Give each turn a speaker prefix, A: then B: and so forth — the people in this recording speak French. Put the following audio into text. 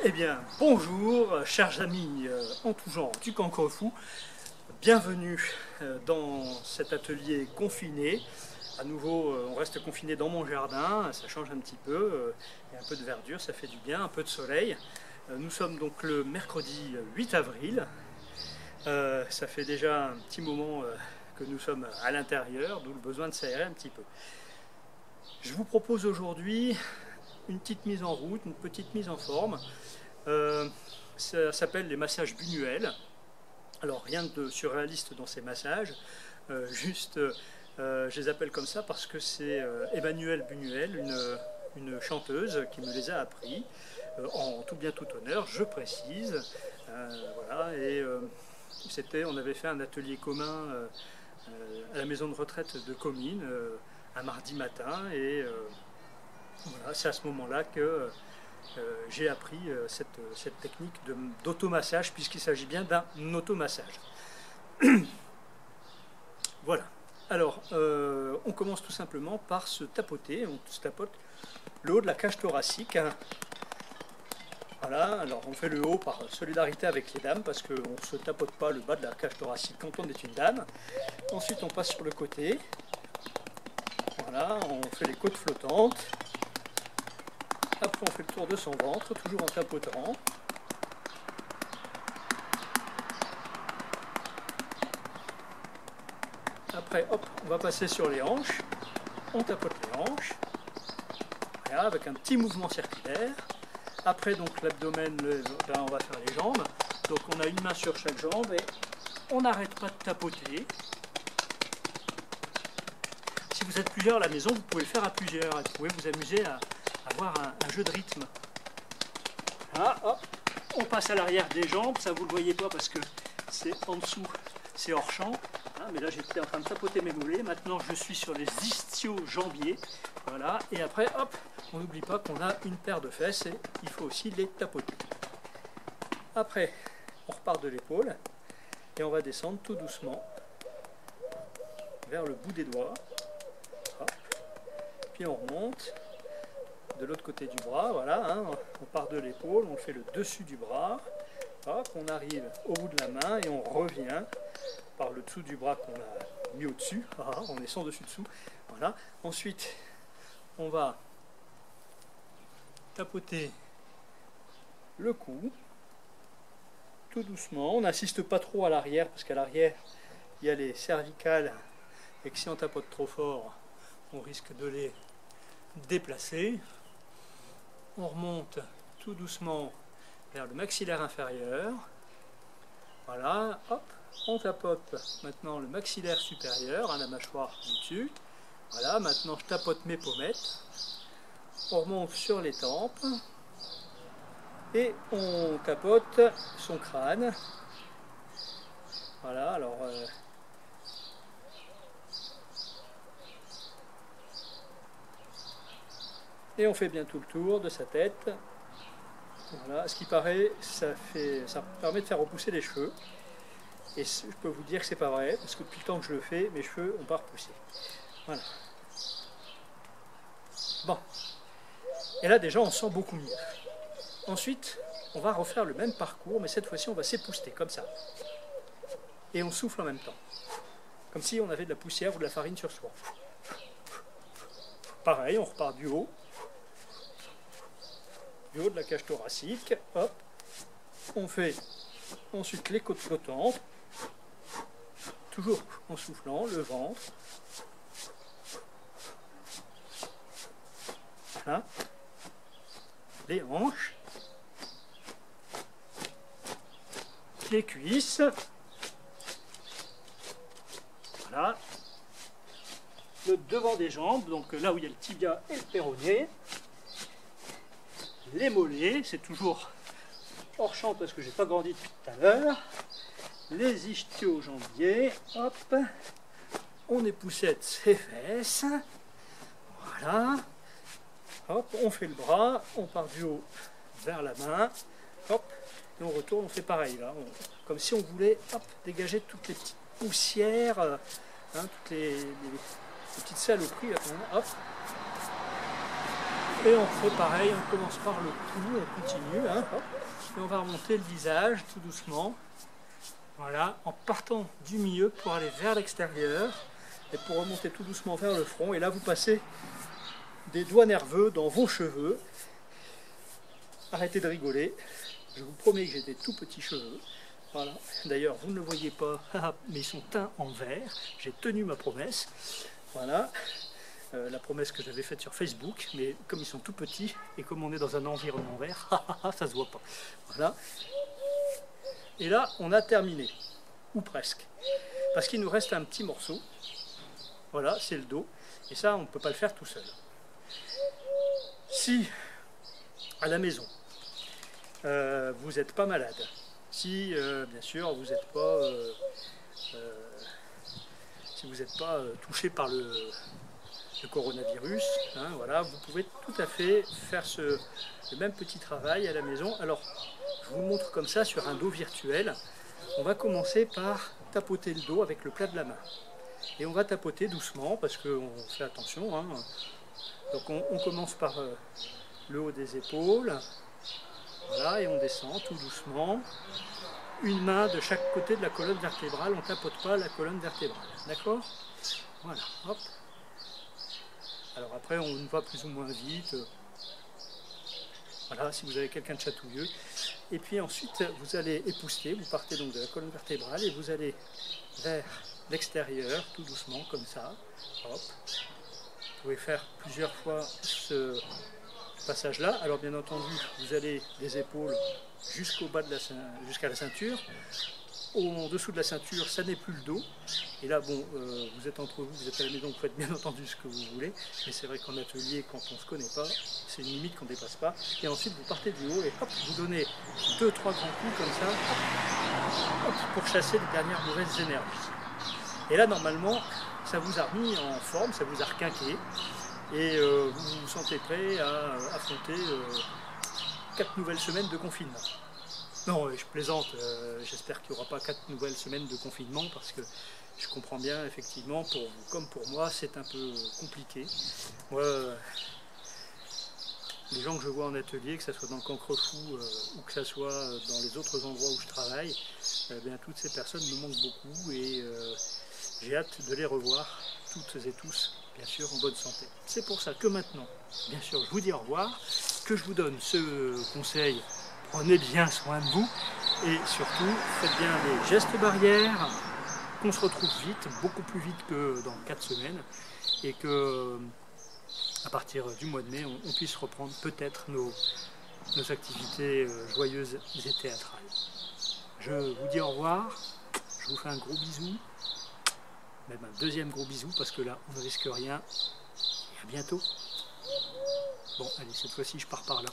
A: Eh bien, bonjour, chers amis en tout genre du Cancrefou. Bienvenue dans cet atelier confiné. À nouveau, on reste confiné dans mon jardin, ça change un petit peu. Il y a un peu de verdure, ça fait du bien, un peu de soleil. Nous sommes donc le mercredi 8 avril. Ça fait déjà un petit moment que nous sommes à l'intérieur, d'où le besoin de s'aérer un petit peu. Je vous propose aujourd'hui une petite mise en route, une petite mise en forme. Ça s'appelle les massages Buñuel. Alors rien de surréaliste dans ces massages, je les appelle comme ça parce que c'est Emmanuelle Buñuel, une chanteuse qui me les a appris, en tout bien tout honneur, je précise. Voilà, et on avait fait un atelier commun à la maison de retraite de Comines, un mardi matin, et voilà, c'est à ce moment-là que j'ai appris cette technique d'automassage, puisqu'il s'agit bien d'un automassage. Voilà. Alors, on commence tout simplement par se tapoter. On se tapote le haut de la cage thoracique. Voilà. Alors, on fait le haut par solidarité avec les dames, parce qu'on ne se tapote pas le bas de la cage thoracique quand on est une dame. Ensuite, on passe sur le côté. Voilà. On fait les côtes flottantes. Après on fait le tour de son ventre, toujours en tapotant. Après, hop, on va passer sur les hanches. On tapote les hanches. Voilà, avec un petit mouvement circulaire. Après, donc l'abdomen, là on va faire les jambes. Donc on a une main sur chaque jambe et on n'arrête pas de tapoter. Si vous êtes plusieurs à la maison, vous pouvez le faire à plusieurs. Vous pouvez vous amuser à avoir un jeu de rythme. Voilà, hop, on passe à l'arrière des jambes, ça vous le voyez pas parce que c'est en dessous, c'est hors champ. Hein, mais là j'étais en train de tapoter mes mollets, maintenant je suis sur les ischio-jambiers. Voilà, et après hop, on n'oublie pas qu'on a une paire de fesses et il faut aussi les tapoter. Après, on repart de l'épaule et on va descendre tout doucement vers le bout des doigts. Hop. Puis on remonte de l'autre côté du bras, voilà, hein, on part de l'épaule, on fait le dessus du bras, hop, on arrive au bout de la main et on revient par le dessous du bras qu'on a mis au-dessus, on est sans dessus-dessous, voilà. Ensuite, on va tapoter le cou, tout doucement, on n'insiste pas trop à l'arrière, parce qu'à l'arrière, il y a les cervicales, et que si on tapote trop fort, on risque de les déplacer. On remonte tout doucement vers le maxillaire inférieur. Voilà, hop, on tapote maintenant le maxillaire supérieur, hein, la mâchoire du dessus. Voilà, maintenant je tapote mes pommettes. On remonte sur les tempes. Et on tapote son crâne. Voilà, alors... et on fait bien tout le tour de sa tête. Voilà, ce qui paraît, ça permet de faire repousser les cheveux. Et je peux vous dire que c'est pas vrai, parce que depuis le temps que je le fais, mes cheveux n'ont pas repoussé. Voilà. Bon. Et là déjà on sent beaucoup mieux. Ensuite, on va refaire le même parcours, mais cette fois-ci on va s'épouster, comme ça. Et on souffle en même temps. Comme si on avait de la poussière ou de la farine sur soi. Pareil, on repart du haut. Du haut de la cage thoracique, hop, on fait ensuite les côtes flottantes, toujours en soufflant, le ventre, voilà, les hanches, les cuisses, voilà, le devant des jambes, donc là où il y a le tibia et le péroné, les mollets, c'est toujours hors champ parce que j'ai pas grandi depuis tout à l'heure, les ischio-jambiers, hop, on époussette ses fesses, voilà, hop, on fait le bras, on part du haut vers la main, hop, et on retourne, on fait pareil là, comme si on voulait hop, dégager toutes les petites poussières, hein, toutes les petites saloperies, là, hop. Et on fait pareil, on commence par le cou, on continue, hein, hop, et on va remonter le visage tout doucement. Voilà, en partant du milieu pour aller vers l'extérieur et pour remonter tout doucement vers le front. Et là, vous passez des doigts nerveux dans vos cheveux. Arrêtez de rigoler. Je vous promets que j'ai des tout petits cheveux. Voilà. D'ailleurs, vous ne le voyez pas, mais ils sont teints en vert. J'ai tenu ma promesse. Voilà. La promesse que j'avais faite sur Facebook, mais comme ils sont tout petits et comme on est dans un environnement vert, ça se voit pas. Voilà. Et là, on a terminé, ou presque, parce qu'il nous reste un petit morceau. Voilà, c'est le dos, et ça, on ne peut pas le faire tout seul. Si, à la maison, vous n'êtes pas malade, si, bien sûr, vous n'êtes pas, si vous n'êtes pas touché par le coronavirus, hein, voilà, vous pouvez tout à fait faire le même petit travail à la maison. Alors, je vous le montre comme ça sur un dos virtuel. On va commencer par tapoter le dos avec le plat de la main. Et on va tapoter doucement parce qu'on fait attention. Hein. Donc on commence par le haut des épaules. Voilà, et on descend tout doucement. Une main de chaque côté de la colonne vertébrale. On ne tapote pas la colonne vertébrale. D'accord? Voilà, hop. Alors après, on va plus ou moins vite. Voilà, si vous avez quelqu'un de chatouilleux. Et puis ensuite, vous allez épousseter. Vous partez donc de la colonne vertébrale et vous allez vers l'extérieur, tout doucement, comme ça. Hop. Vous pouvez faire plusieurs fois ce passage-là. Alors bien entendu, vous allez des épaules jusqu'au bas de jusqu'à la ceinture. En dessous de la ceinture, ça n'est plus le dos. Et là, bon, vous êtes entre vous, vous êtes à la maison, vous faites bien entendu ce que vous voulez. Mais c'est vrai qu'en atelier, quand on ne se connaît pas, c'est une limite qu'on ne dépasse pas. Et ensuite, vous partez du haut et hop, vous donnez 2-3 grands coups comme ça, hop, hop, pour chasser les dernières mauvaises énergies. Et là, normalement, ça vous a remis en forme, ça vous a requinqué. Et vous vous sentez prêt à affronter 4 nouvelles semaines de confinement. Non, je plaisante, j'espère qu'il n'y aura pas 4 nouvelles semaines de confinement parce que je comprends bien, effectivement, pour vous comme pour moi, c'est un peu compliqué. Moi, les gens que je vois en atelier, que ce soit dans le Cancrefou ou que ce soit dans les autres endroits où je travaille, bien, toutes ces personnes me manquent beaucoup et j'ai hâte de les revoir, toutes et tous, bien sûr, en bonne santé. C'est pour ça que maintenant, bien sûr, je vous dis au revoir, que je vous donne ce conseil. Prenez bien soin de vous et surtout faites bien les gestes barrières, qu'on se retrouve vite, beaucoup plus vite que dans 4 semaines et que à partir du mois de mai on puisse reprendre peut-être nos activités joyeuses et théâtrales. Je vous dis au revoir, je vous fais un gros bisou, même un deuxième gros bisou parce que là on ne risque rien et à bientôt. Bon allez, cette fois-ci je pars par là.